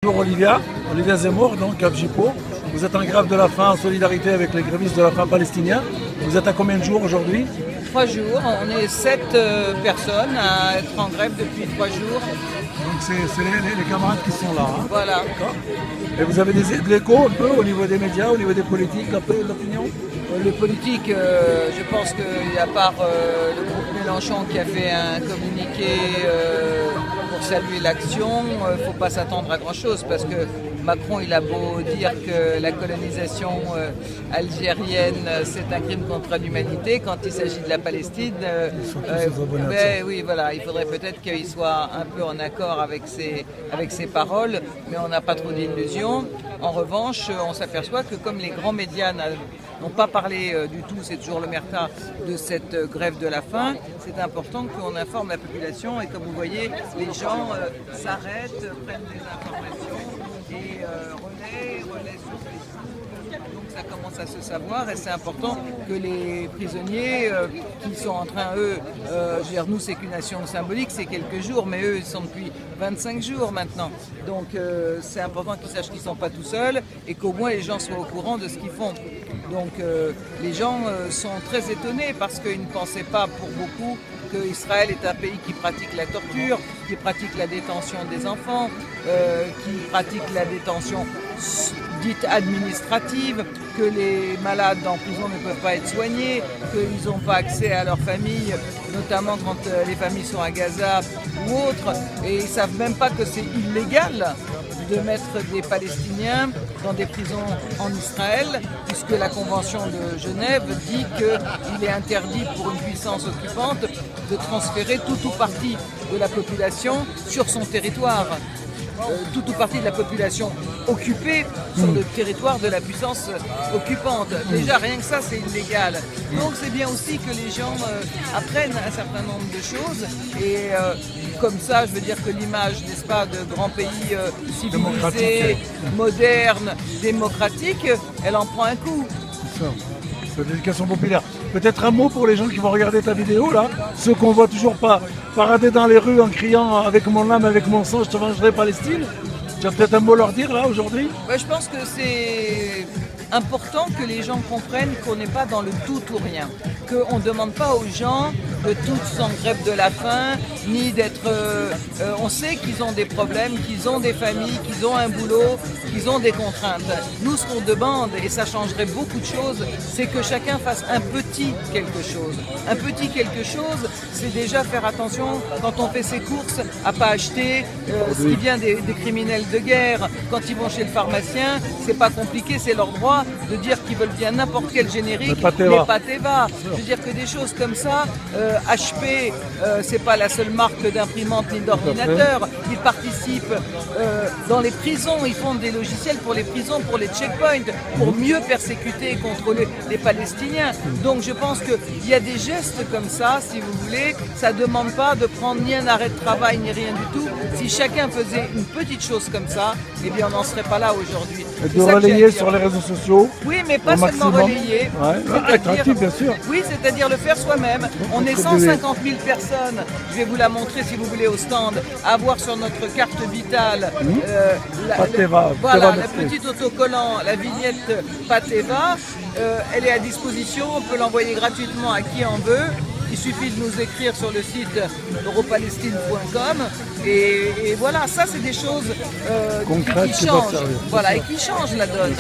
Bonjour Olivia Zemmour, donc Cap Jipo. Vous êtes en grève de la faim en solidarité avec les grévistes de la faim palestiniens. Vous êtes à combien de jours aujourd'hui? 3 jours, on est 7 personnes à être en grève depuis 3 jours. Donc c'est les camarades qui sont là. Hein. Voilà. Et vous avez de l'écho un peu au niveau des médias, au niveau des politiques, un peu l'opinion? Les politiques, je pense qu'il y a part le groupe Mélenchon qui a fait un communiqué pour saluer l'action. Il ne faut pas s'attendre à grand-chose parce que Macron, il a beau dire que la colonisation algérienne, c'est un crime contre l'humanité. Quand il s'agit de la Palestine, oui, voilà, il faudrait peut-être qu'il soit un peu en accord avec ses paroles, mais on n'a pas trop d'illusions. En revanche, on s'aperçoit que comme les grands médias n'ont pas parlé du tout, c'est toujours le merta de cette grève de la faim, c'est important qu'on informe la population et comme vous voyez, les gens s'arrêtent, prennent des informations et relaient sur Facebook. Donc ça commence à se savoir et c'est important que les prisonniers qui sont en train, nous c'est qu'une action symbolique, c'est quelques jours, mais eux ils sont depuis 25 jours maintenant. Donc c'est important qu'ils sachent qu'ils ne sont pas tout seuls et qu'au moins les gens soient au courant de ce qu'ils font. Donc les gens sont très étonnés parce qu'ils ne pensaient pas pour beaucoup qu'Israël est un pays qui pratique la torture, qui pratique la détention des enfants, qui pratique la détention dite administrative, que les malades en prison ne peuvent pas être soignés, qu'ils n'ont pas accès à leur famille, notamment quand les familles sont à Gaza ou autres, et ils ne savent même pas que c'est illégal de mettre des Palestiniens dans des prisons en Israël, puisque la Convention de Genève dit qu'il est interdit pour une puissance occupante de transférer tout ou partie de la population sur son territoire. Tout ou partie de la population occupée sur le territoire de la puissance occupante. Déjà, rien que ça, c'est illégal. Donc, c'est bien aussi que les gens apprennent un certain nombre de choses. Et comme ça, je veux dire que l'image, n'est-ce pas, de grands pays civilisés, modernes, démocratiques, elle en prend un coup. C'est l'éducation populaire. Peut-être un mot pour les gens qui vont regarder ta vidéo, là, ceux qu'on voit toujours pas parader dans les rues en criant « Avec mon âme, avec mon sang, je te vengerai Palestine ». Tu as peut-être un mot à leur dire, là, aujourd'hui? Je pense que c'est important que les gens comprennent qu'on n'est pas dans le tout ou rien, qu'on ne demande pas aux gens de tous en grève de la faim, ni d'être... on sait qu'ils ont des problèmes, qu'ils ont des familles, qu'ils ont un boulot, qu'ils ont des contraintes. Nous, ce qu'on demande, et ça changerait beaucoup de choses, c'est que chacun fasse un petit quelque chose. Un petit quelque chose, c'est déjà faire attention, quand on fait ses courses, à ne pas acheter ce qui vient des criminels de guerre. Quand ils vont chez le pharmacien, c'est pas compliqué, c'est leur droit de dire qu'ils veulent bien n'importe quel générique, mais pas Teva. Je veux dire que des choses comme ça, HP, c'est pas la seule marque d'imprimante ni d'ordinateur. Ils participent dans les prisons, ils font des logiciels pour les prisons, pour les checkpoints, pour mieux persécuter et contrôler les Palestiniens. Donc je pense qu'il y a des gestes comme ça, si vous voulez, ça ne demande pas de prendre ni un arrêt de travail ni rien du tout. Si chacun faisait une petite chose comme ça, eh bien on n'en serait pas là aujourd'hui. Et de relayer sur les réseaux sociaux. Oui, mais pas seulement relayer. Actif, bien sûr. Oui, c'est-à-dire le faire soi-même. On est 150 000 personnes, je vais vous la montrer si vous voulez au stand, à avoir sur notre carte vitale le petit autocollant, la vignette Pateva. Elle est à disposition, on peut l'envoyer gratuitement à qui en veut. Il suffit de nous écrire sur le site europalestine.com et voilà, ça c'est des choses qui changent, voilà, et qui changent la donne.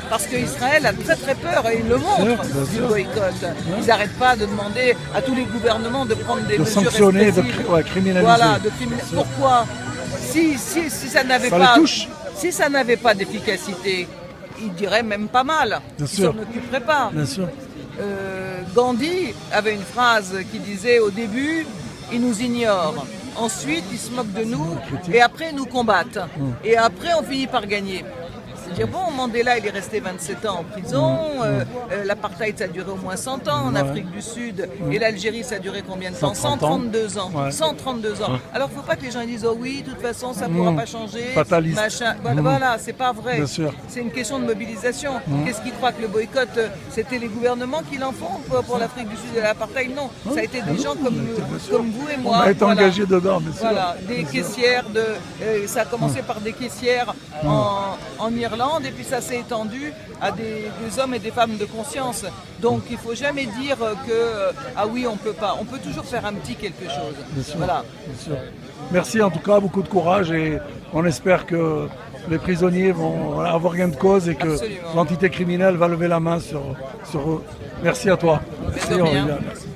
Parce qu'Israël a très très peur et il le montre du boycott. Ils n'arrêtent pas de demander à tous les gouvernements de prendre des mesures sanctionner, restrictives. de criminaliser. Voilà, Pourquoi si ça n'avait pas d'efficacité, ils diraient même pas mal. Ils ne s'en occuperaient pas. Bien sûr. Gandhi avait une phrase qui disait au début, ils nous ignorent, ensuite ils se moquent de nous et après ils nous combattent et après on finit par gagner. dire, bon, Mandela, il est resté 27 ans en prison, l'apartheid, ça a duré au moins 100 ans en Afrique du Sud, et l'Algérie, ça a duré combien de temps? 132 ans. 132 ans. Alors, il ne faut pas que les gens disent, oh oui, de toute façon, ça ne pourra pas changer. Fataliste. Machin. Voilà, c'est pas vrai. Bien sûr. C'est une question de mobilisation. Qu'est-ce qu'ils croient que le boycott, c'était les gouvernements qui l'en font pour l'Afrique du Sud et l'apartheid? Non, ça a été des gens comme vous et moi. On a été engagés dedans, bien sûr. Voilà, des caissières, ça a commencé par des caissières en Irlande et puis ça s'est étendu à des hommes et des femmes de conscience. Donc il ne faut jamais dire que ah oui, on peut pas. On peut toujours faire un petit quelque chose. Bien sûr, voilà. bien sûr. Merci en tout cas, beaucoup de courage et on espère que les prisonniers vont avoir gain de cause et que Absolument. l'entité criminelle va lever la main sur eux. Merci à toi. Merci, de rien. Olivia. Merci.